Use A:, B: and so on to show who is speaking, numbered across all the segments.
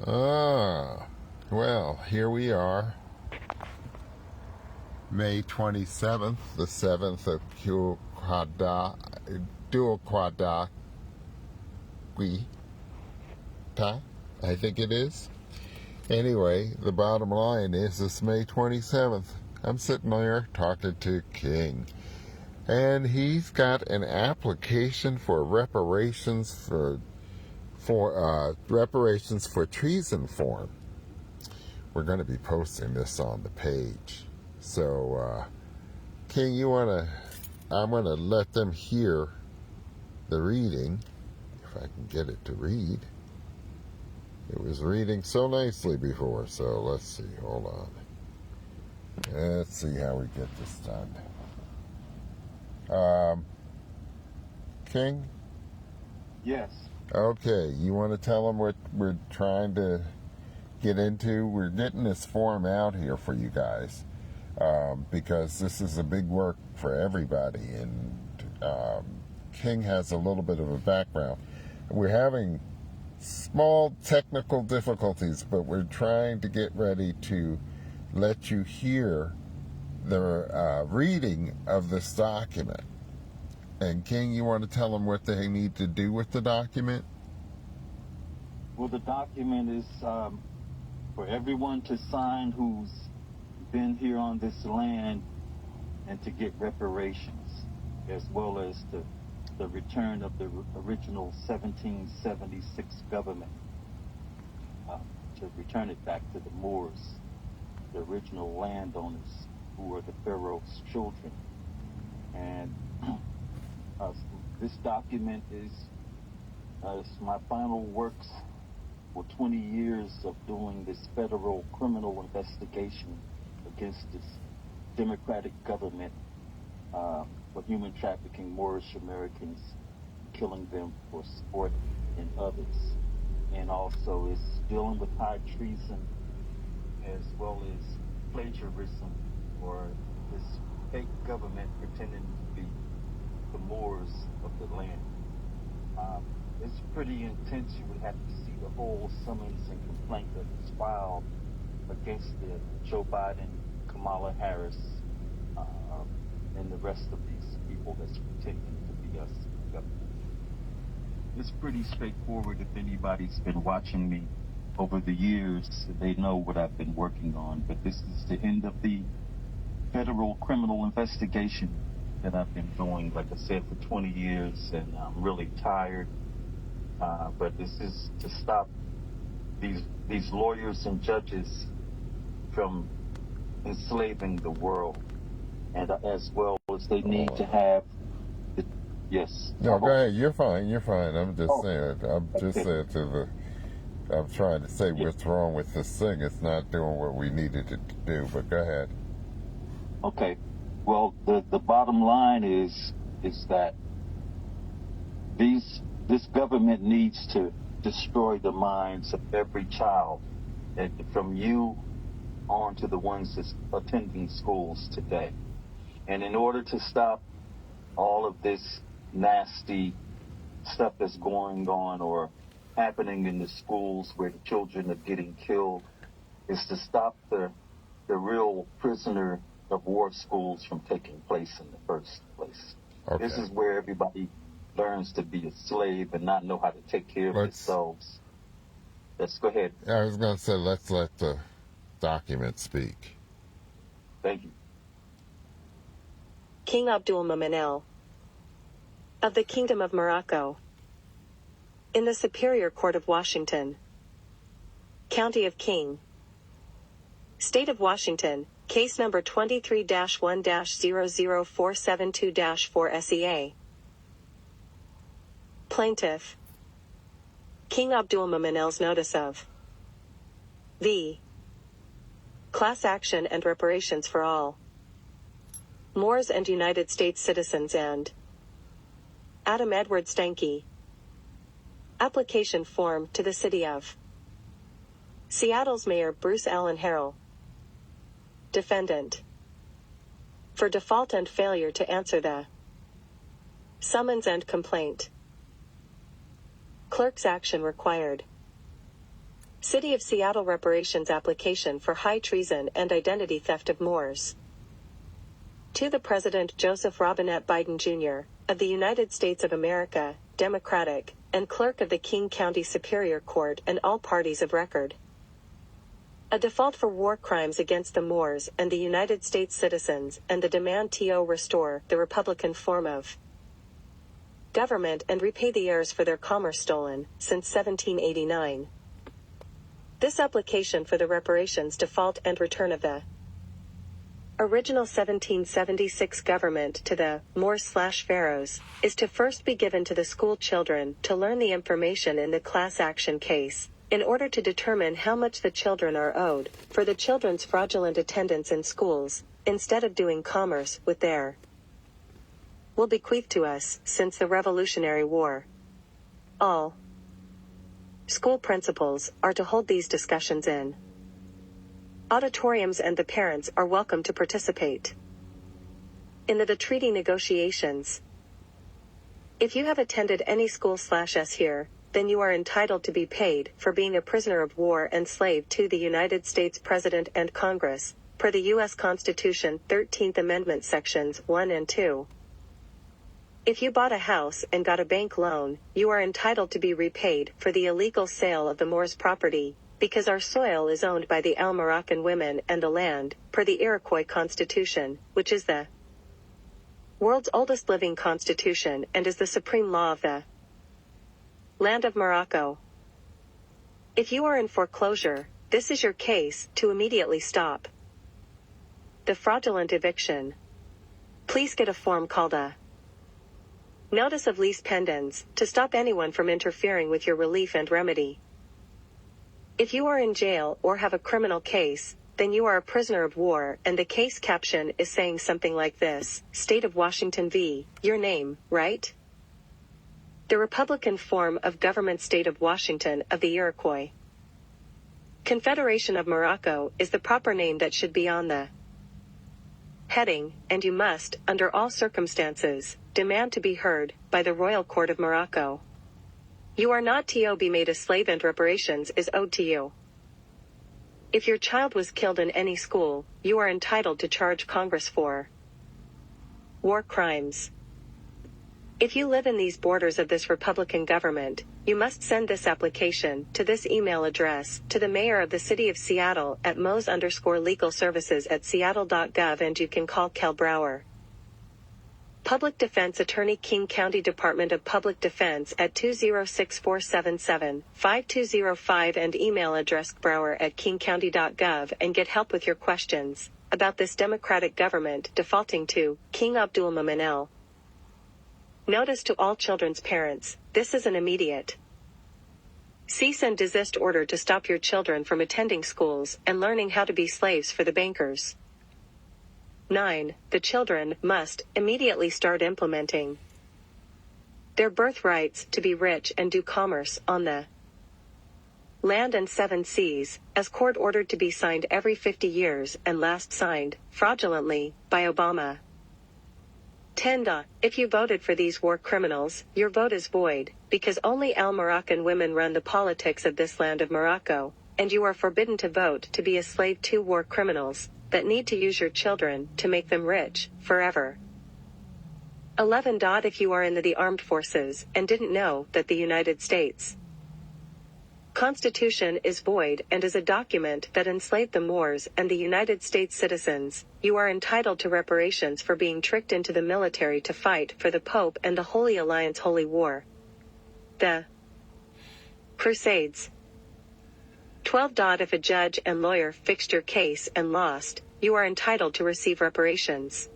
A: Well, here we are, May 27th, the 7th of Dual Quadaqui, I think it is. Anyway, the bottom line is it's May 27th. I'm sitting there talking to King, and he's got an application for reparations for treason form. We're going to be posting this on the page. So, King, I'm going to let them hear the reading, if I can get it to read. It was reading so nicely before, so let's see. Hold on. Let's see how we get this done. King?
B: Yes.
A: Okay, you want to tell them what we're trying to get into? We're getting this form out here for you guys because this is a big work for everybody, and King has a little bit of a background. We're having small technical difficulties, but we're trying to get ready to let you hear the reading of this document. And King, you want to tell them what they need to do with the document?
B: Well, the document is for everyone to sign who's been here on this land, and to get reparations, as well as the return of the original 1776 government, to return it back to the Moors, the original landowners who were the Pharaoh's children. And this document is my final works for 20 years of doing this federal criminal investigation against this democratic government for human trafficking Moorish Americans, killing them for sport and others. And also it's dealing with high treason as well as plagiarism for this fake government pretending to be the Moors of the land. It's pretty intense. You would have to see the whole summons and complaint that was filed against the Joe Biden, Kamala Harris, and the rest of these people that's pretending to be us. It's pretty straightforward. If anybody's been watching me over the years, they know what I've been working on. But this is the end of the federal criminal investigation that I've been doing, like I said, for 20 years, and I'm really tired. But this is to stop these lawyers and judges from enslaving the world, and as well as they need to have. Yes.
A: No, go ahead. You're fine. I'm just saying. I'm trying to say what's wrong with this thing. It's not doing what we needed it to do. But go ahead.
B: Okay. Well, the bottom line is that this government needs to destroy the minds of every child, and from you on to the ones that's attending schools today. And in order to stop all of this nasty stuff that's going on or happening in the schools where the children are getting killed, is to stop the real prisoner of war schools from taking place in the first place. Okay. This is where everybody learns to be a slave and not know how to take care of themselves. Let's go ahead.
A: I was going to say, let's let the document speak.
B: Thank you.
C: King Abdul Mumin of the Kingdom of Morocco, in the Superior Court of Washington, County of King, State of Washington, case number 23-1-00472-4 SEA. Plaintiff, King Abdul Mumin's notice of v. Class action and reparations for all Moors and United States citizens and Adam Edward Stanky. Application form to the City of Seattle's Mayor Bruce Allen Harrell. Defendant. For default and failure to answer the summons and complaint. Clerk's action required. City of Seattle reparations application for high treason and identity theft of Moors. To the President Joseph Robinette Biden Jr., of the United States of America, Democratic, and Clerk of the King County Superior Court and all parties of record. A default for war crimes against the Moors and the United States citizens and the demand to restore the Republican form of government and repay the heirs for their commerce stolen since 1789. This application for the reparations default and return of the original 1776 government to the Moors/Pharaohs is to first be given to the school children to learn the information in the class action case, in order to determine how much the children are owed for the children's fraudulent attendance in schools, instead of doing commerce with their will bequeathed to us since the Revolutionary War. All school principals are to hold these discussions in auditoriums, and the parents are welcome to participate in the treaty negotiations. If you have attended any school/s here, then you are entitled to be paid for being a prisoner of war and slave to the United States President and Congress, per the U.S. Constitution 13th Amendment Sections 1 and 2. If you bought a house and got a bank loan, you are entitled to be repaid for the illegal sale of the Moors' property, because our soil is owned by the Al-Moroccan women and the land, per the Iroquois Constitution, which is the world's oldest living constitution and is the supreme law of the land of Morocco. If you are in foreclosure, this is your case to immediately stop the fraudulent eviction. Please get a form called a notice of lease pendens to stop anyone from interfering with your relief and remedy. If you are in jail or have a criminal case, then you are a prisoner of war, and the case caption is saying something like this: State of Washington v. your name, right? The Republican form of government, State of Washington of the Iroquois Confederation of Morocco is the proper name that should be on the heading, and you must, under all circumstances, demand to be heard by the Royal Court of Morocco. You are not to be made a slave, and reparations is owed to you. If your child was killed in any school, you are entitled to charge Congress for war crimes. If you live in these borders of this Republican government, you must send this application to this email address to the mayor of the city of Seattle at mos_legalservices@seattle.gov, and you can call Kel Brower, Public Defense Attorney, King County Department of Public Defense, at 206-477-5205, and email address brower@kingcounty.gov, and get help with your questions about this Democratic government defaulting to King Abdul Mumin. Notice to all children's parents: this is an immediate cease and desist order to stop your children from attending schools and learning how to be slaves for the bankers. 9. The children must immediately start implementing their birthrights to be rich and do commerce on the land and 7 seas, as court ordered to be signed every 50 years and last signed, fraudulently, by Obama. 10. If you voted for these war criminals, your vote is void, because only Al-Moroccan women run the politics of this land of Morocco, and you are forbidden to vote to be a slave to war criminals that need to use your children to make them rich, forever. 11. If you are in the armed forces and didn't know that the United States Constitution is void and is a document that enslaved the Moors and the United States citizens, you are entitled to reparations for being tricked into the military to fight for the Pope and the Holy Alliance Holy War, the Crusades. 12. If a judge and lawyer fixed your case and lost, you are entitled to receive reparations.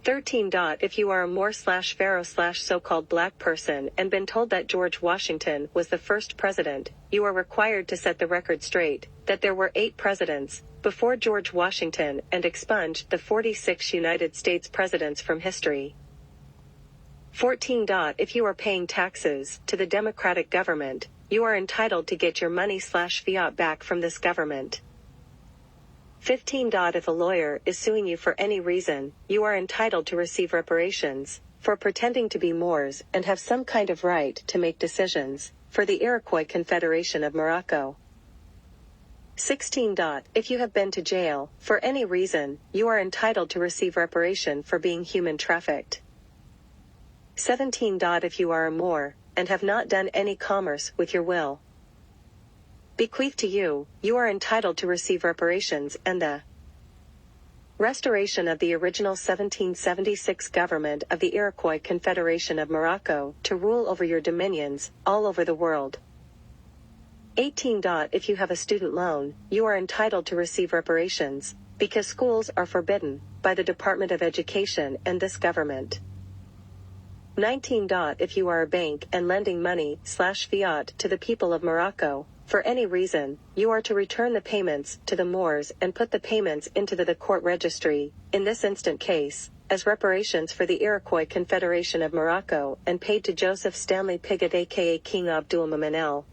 C: 13. If you are a Moor/Pharaoh/so-called black person and been told that George Washington was the first president, you are required to set the record straight, that there were 8 presidents before George Washington, and expunge the 46 United States presidents from history. 14. If you are paying taxes to the Democratic government, you are entitled to get your money/fiat back from this government. 15. If a lawyer is suing you for any reason, you are entitled to receive reparations for pretending to be Moors and have some kind of right to make decisions for the Iroquois Confederation of Morocco. 16. If you have been to jail, for any reason, you are entitled to receive reparation for being human trafficked. 17. If you are a Moor, and have not done any commerce with your will bequeathed to you, you are entitled to receive reparations and the restoration of the original 1776 government of the Iroquois Confederation of Morocco to rule over your dominions, all over the world. 18. If you have a student loan, you are entitled to receive reparations, because schools are forbidden by the Department of Education and this government. 19. If you are a bank and lending money/fiat to the people of Morocco, for any reason, you are to return the payments to the Moors and put the payments into the court registry, in this instant case, as reparations for the Iroquois Confederation of Morocco and paid to Joseph Stanley Pigot aka King Abdul Mumin.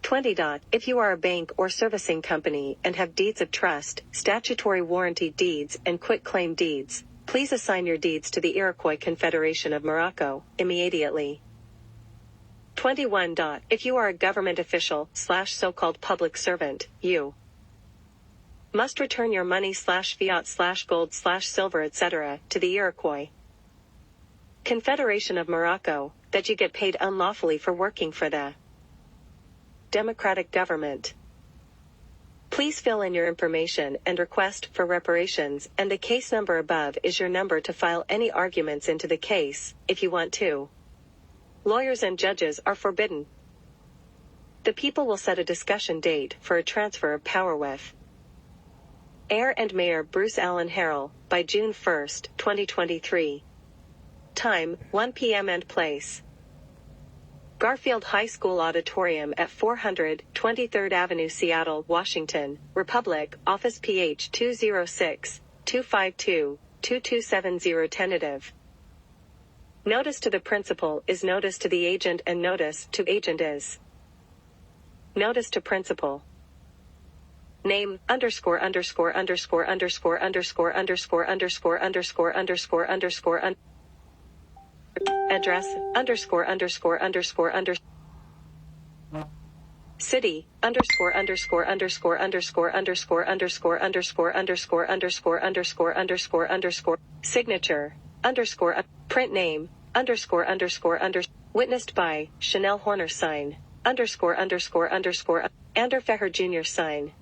C: 20. If you are a bank or servicing company and have deeds of trust, statutory warranty deeds and quitclaim deeds, please assign your deeds to the Iroquois Confederation of Morocco immediately. 21. If you are a government official/so-called public servant, you must return your money/fiat/gold/silver etc. to the Iroquois Confederation of Morocco, that you get paid unlawfully for working for the democratic government. Please fill in your information and request for reparations, and the case number above is your number to file any arguments into the case, if you want to. Lawyers and judges are forbidden. The people will set a discussion date for a transfer of power with Heir and Mayor Bruce Allen Harrell, by June 1, 2023. Time, 1 p.m. and place: Garfield High School Auditorium at 400 23rd Avenue, Seattle, Washington, Republic, Office PH 206-252-2270. Tentative. Notice to the principal is notice to the agent, and notice to agent is notice to principal. Name, _____________________ address, __________________ city, _______________________________________________ signature, print name, witnessed by Chanel Horner sign, Ander Feher Jr. sign,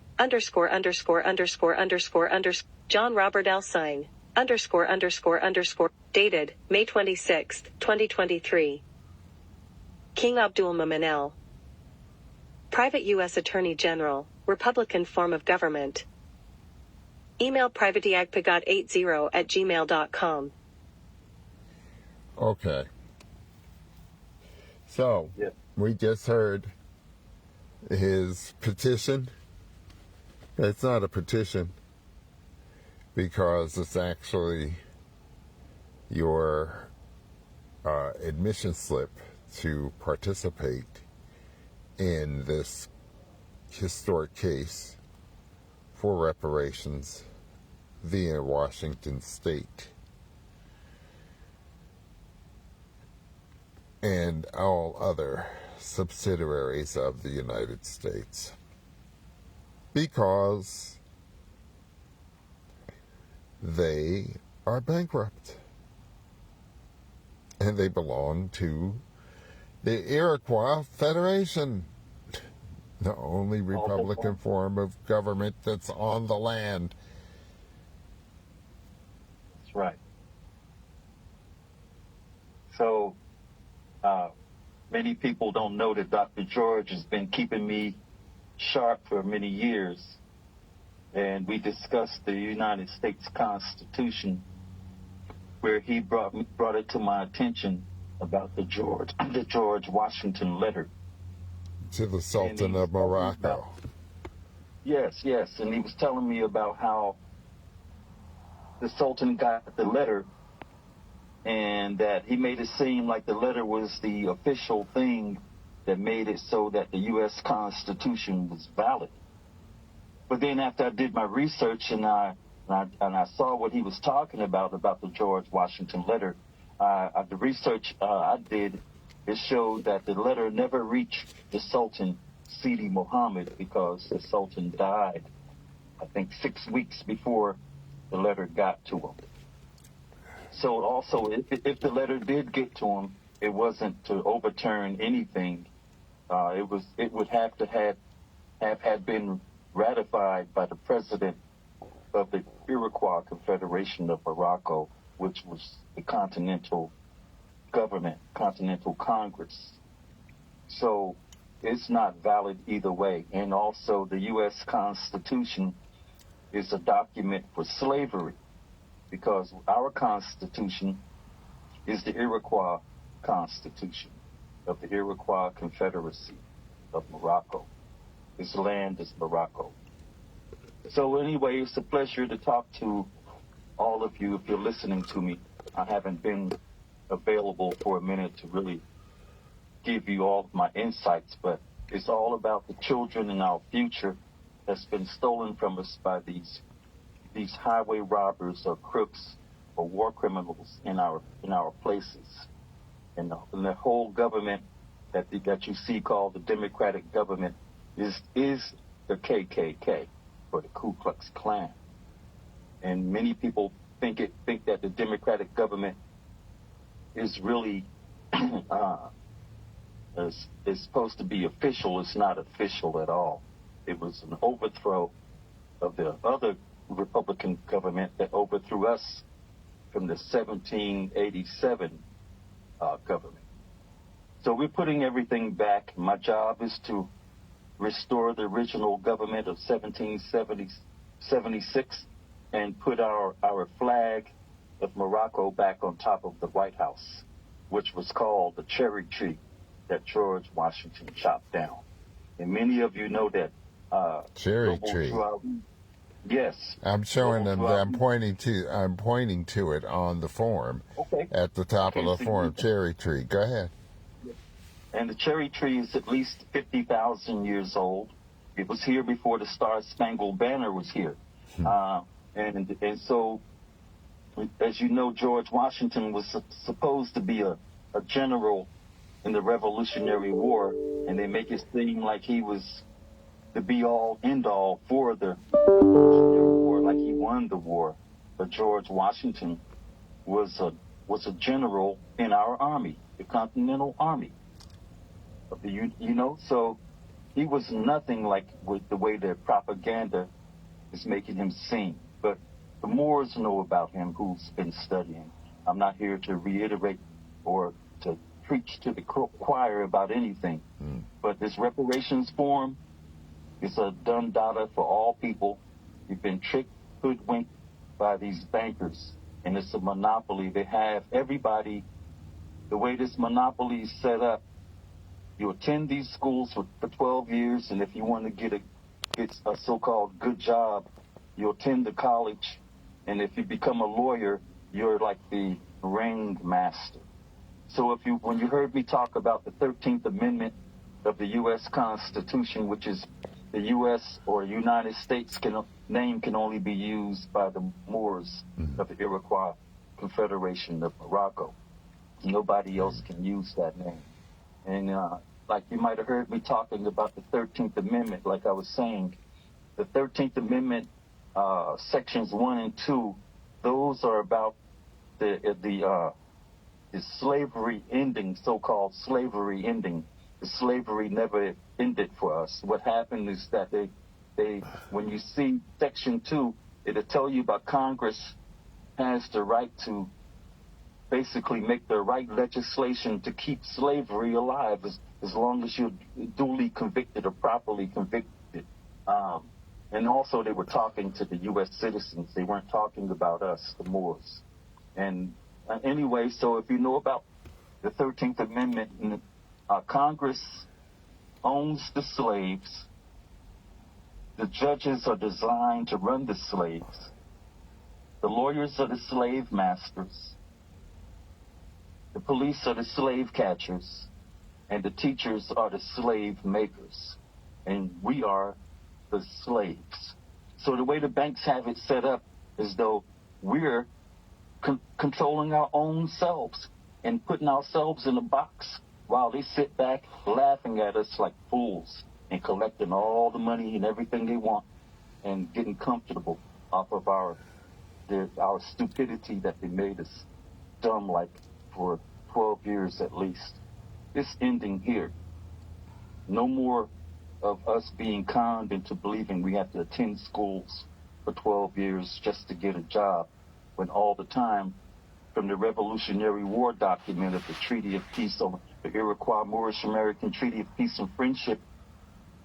C: John Robert L. sign, dated May 26, 2023. King Abdul Mumin L. Private U.S. Attorney General, Republican form of government. Email privatiagpagot80@gmail.com.
A: Okay. So,
B: Yeah.
A: we just heard his petition. It's not a petition because it's actually your admission slip to participate in this historic case for reparations via Washington State and all other subsidiaries of the United States, because they are bankrupt and they belong to the Iroquois Federation, the only Republican form of government that's on the land.
B: That's right. So, many people don't know that Dr. George has been keeping me sharp for many years, and we discussed the United States Constitution, where he brought it to my attention about the George Washington letter
A: To the Sultan of Morocco.
B: Yes, and he was telling me about how the Sultan got the letter, and that he made it seem like the letter was the official thing that made it so that the U.S. Constitution was valid. But then after I did my research and I saw what he was talking about the George Washington letter, the research I did it showed that the letter never reached the Sultan Sidi Mohammed because the Sultan died, I think, 6 weeks before the letter got to him. So also, if the letter did get to him, it wasn't to overturn anything. It would have to have had been ratified by the president of the Iroquois Confederation of Morocco, which was the Continental Government, Continental Congress. So it's not valid either way. And also, the U.S. Constitution is a document for slavery, because our Constitution is the Iroquois Constitution of the Iroquois Confederacy of Morocco. This land is Morocco. So anyway, it's a pleasure to talk to all of you. If you're listening to me, I haven't been available for a minute to really give you all of my insights, but it's all about the children and our future that's been stolen from us by these highway robbers or crooks or war criminals in our places. And the whole government that you see called the Democratic government is the KKK, or the Ku Klux Klan. And many people think that the Democratic government is really is supposed to be official. It's not official at all. It was an overthrow of the other Republican government that overthrew us from the 1787 government. So we're putting everything back. My job is to restore the original government of 1776 and put our flag of Morocco back on top of the White House, which was called the cherry tree that George Washington chopped down. And many of you know that
A: cherry tree.
B: Yes.
A: I'm showing them. I'm pointing to it on the form.
B: Okay.
A: At the top of the form, cherry tree. Go ahead.
B: And the cherry tree is at least 50,000 years old. It was here before the Star Spangled Banner was here. And so, as you know, George Washington was supposed to be a general in the Revolutionary War, and they make it seem like he was the be-all, end-all for the Revolutionary War, like he won the war. But George Washington was a general in our army, the Continental Army. So he was nothing like with the way their propaganda is making him seem. But the Moors know about him who's been studying. I'm not here to reiterate or to preach to the choir about anything. But this reparations form is a done data for all people. You've been tricked, hoodwinked by these bankers, and it's a monopoly. They have everybody. The way this monopoly is set up, you attend these schools for 12 years, and if you want to get a so-called good job, you attend the college, and if you become a lawyer, you're like the ringmaster. So when you heard me talk about the 13th Amendment of the U.S. Constitution, which is the U.S. or United States name can only be used by the Moors of the Iroquois Confederation of Morocco. Nobody else can use that name. And like you might have heard me talking about the 13th Amendment, like I was saying, the 13th Amendment, sections 1 and 2, those are about the slavery ending, so-called slavery ending. The slavery never ended for us. What happened is that when you see section 2, it'll tell you about Congress has the right to basically make the right legislation to keep slavery alive as long as you're duly convicted or properly convicted. And also they were talking to the U.S. citizens. They weren't talking about us, the Moors. And anyway, so if you know about the 13th Amendment, Congress owns the slaves. The judges are designed to run the slaves. The lawyers are the slave masters. The police are the slave catchers. And the teachers are the slave makers. And we are the slaves. So the way the banks have it set up is though we're controlling our own selves and putting ourselves in a box while they sit back laughing at us like fools and collecting all the money and everything they want and getting comfortable off of our stupidity that they made us dumb like for 12 years at least. It's ending here. No more of us being conned into believing we have to attend schools for 12 years just to get a job, when all the time from the Revolutionary War document of the Treaty of Peace, over the Iroquois Moorish American Treaty of Peace and Friendship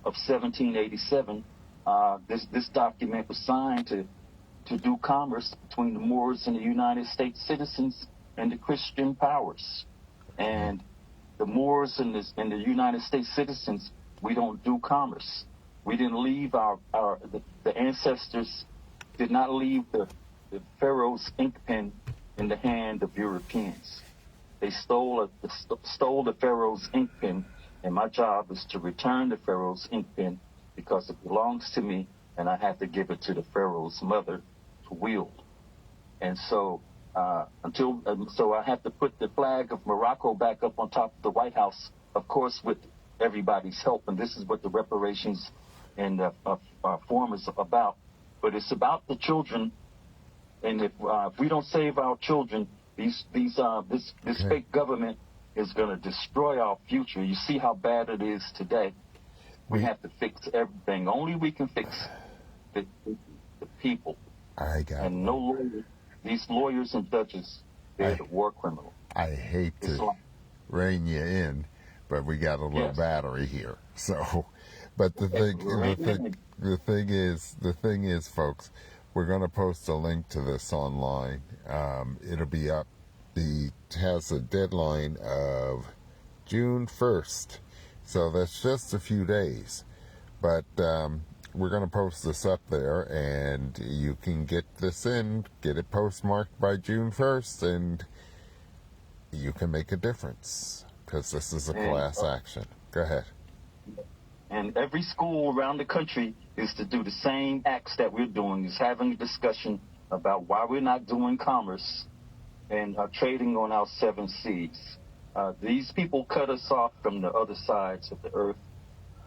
B: of 1787, this document was signed to do commerce between the Moors and the United States citizens and the Christian powers. And the Moors and the United States citizens, we don't do commerce. We didn't leave the ancestors did not leave the Pharaoh's ink pen in the hand of Europeans. They stole the Pharaoh's ink pen, and my job is to return the Pharaoh's ink pen because it belongs to me, and I have to give it to the Pharaoh's mother to wield. And so so I have to put the flag of Morocco back up on top of the White House, of course, with everybody's help. And this is what the reparations and form is about. But it's about the children. And if we don't save our children, this fake government is going to destroy our future. You see how bad it is today. We have to fix everything. Only we can fix the people.
A: I got
B: and no lawyers. These lawyers and judges, they're the war criminal.
A: I hate to rein you in, but we got a little battery here. So, but the thing is, folks, we're going to post a link to this online. It'll be up. It has a deadline of June 1st, so that's just a few days. But we're going to post this up there, and you can get this in, get it postmarked by June 1st, and you can make a difference, because this is a class action. Go ahead.
B: And every school around the country is to do the same acts that we're doing, is having a discussion about why we're not doing commerce and trading on our 7 seas. These people cut us off from the other sides of the earth.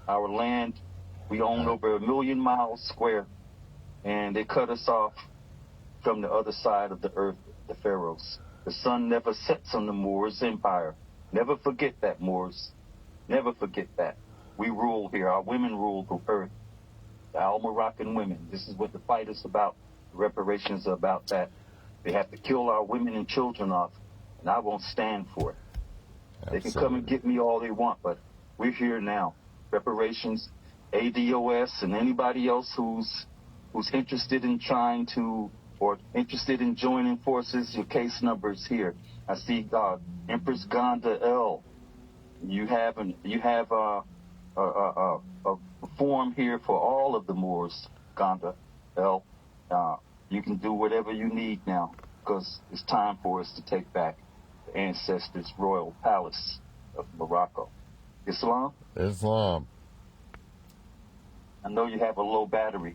B: Our land, we own over 1 million miles square, and they cut us off from the other side of the earth, the pharaohs. The sun never sets on the Moors' empire. Never forget that, Moors. Never forget that. We rule here. Our women rule the earth. Our Moroccan women. This is what the fight is about. The reparations are about that. They have to kill our women and children off, and I won't stand for it. Absolutely. They can come and get me all they want, but we're here now. Reparations, ADOS, and anybody else who's interested in trying to or interested in joining forces, your case number is here. I see Empress Gonda L. You have a form here for all of the Moors, Gonda L. You can do whatever you need now, because it's time for us to take back the ancestors' royal palace of Morocco. Islam?
A: Islam.
B: I know you have a low battery.